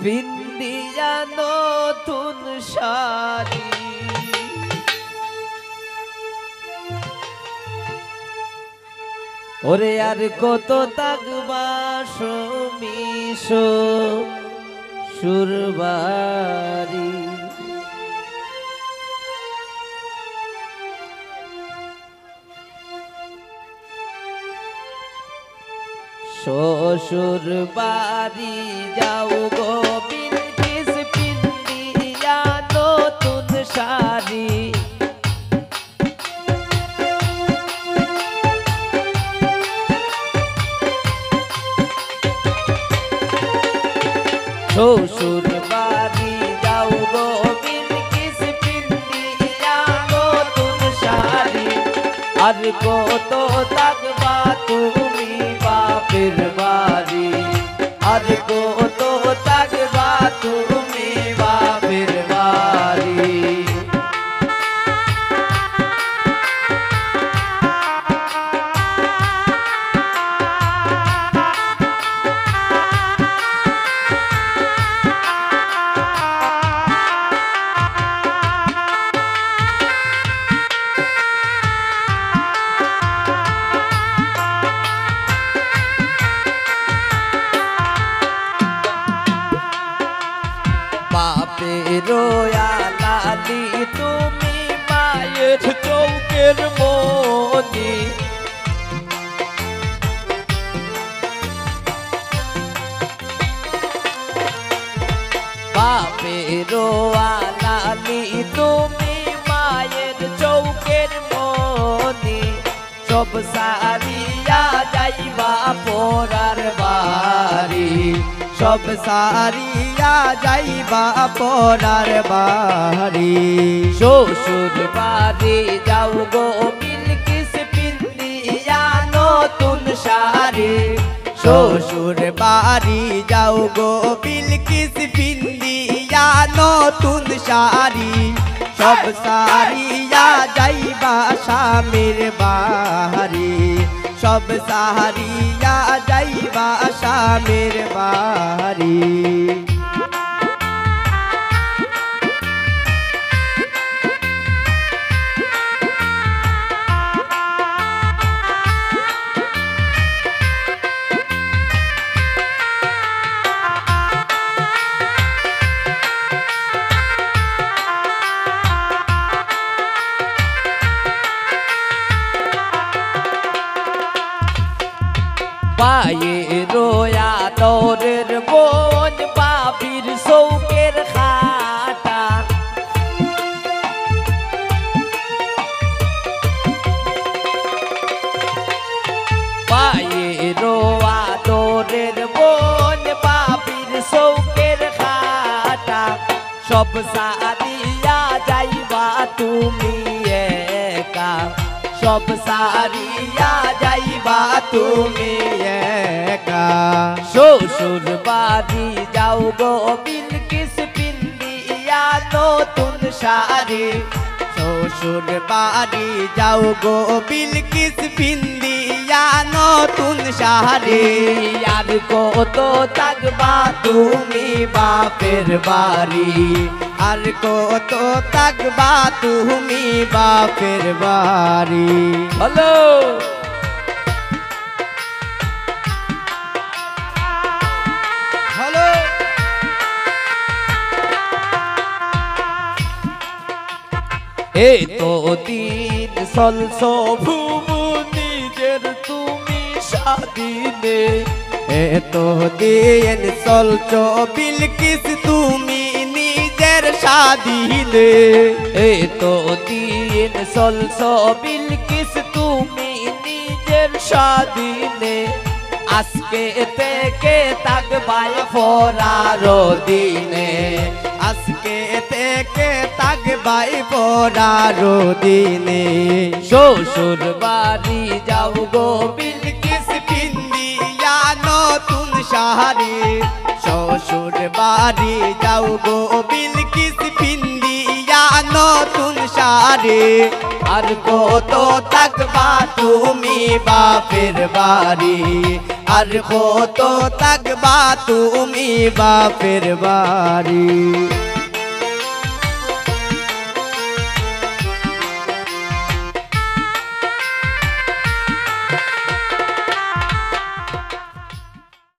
পিন্দিয়া নতুন শাড়ি ওরে আর কত তাকবা সমিস সুরবারি শ্বশুর বাড়ি যাও গো বিলকিস পিন্দিয়া নতুন শাড়ি শ্বশুর বাড়ি যাও গো বিলকিস পিন্দিয়া নতুন শাড়ি আর কত তাকবা তুমি বাপের বাড়ি আর কত তাকবা তুমি বাপের বাড়ি রোয়া লালি তুমি মায়ের চৌকের মনি বাপে রোয়া লালি তুমি মায়ের চৌকের মনি সব সারিয়া যাইবা পরার বাড়ি সব সারিয়া যাইবা পরার বাড়ি শ্বশুর বাড়ি যাও গো বিলকিস পিন্দিয়া নতুন শাড়ি শ্বশুর বাড়ি যাও গো বিলকিস পিন্দিয়া নতুন শাড়ি সব সারিয়া যাইবা স্বামীর বাড়ি সব সারিয়া যাইবা স্বামীর বাড়ি পায়ে রোয়া তোরের বোন বাবির শৌকের খাটা পায়ে রোয়া তোরের বোন বাবির শৌকের খাটা সব সারিয়া যাইবা তুমি একা সব সারিয়া যাইবা তুমি একা শ্বশুর বাড়ি যাও গো বিলকিস পিন্দিয়া নতুন শাড়ি শ্বশুর বাড়ি যাও গো বিলকিস পিন্দিয়া নতুন শাড়ি আর কত তাকবা তুমি বাপের বাড়ি আর কত তাকবা তুমি বাপের বাড়ি হ্যালো হ্যালো এই তো দিন চলছো ভুবু নিজের তুমি স্বাধীনে এত দিন চলছো বিলকিস তুমি নিজের স্বাধীনে এত দিন চলছো বিলকিস তুমি নিজের স্বাধীনে আজকে থেকে তাকবাই পরার দিনে আজকে থেকে তাকবাই পরার দিনে শ্বশুর বাড়ি যাও গো বিলকিস পিন্দিয়া নতুন শাড়ি শ্বশুর বাড়ি যাও গো বিলকিস পিন্দিয়া নতুন সংসারে আর কত থাকবা তুমি বাপের বাড়ি আর কত থাকবা তুমি বাপের বাড়ি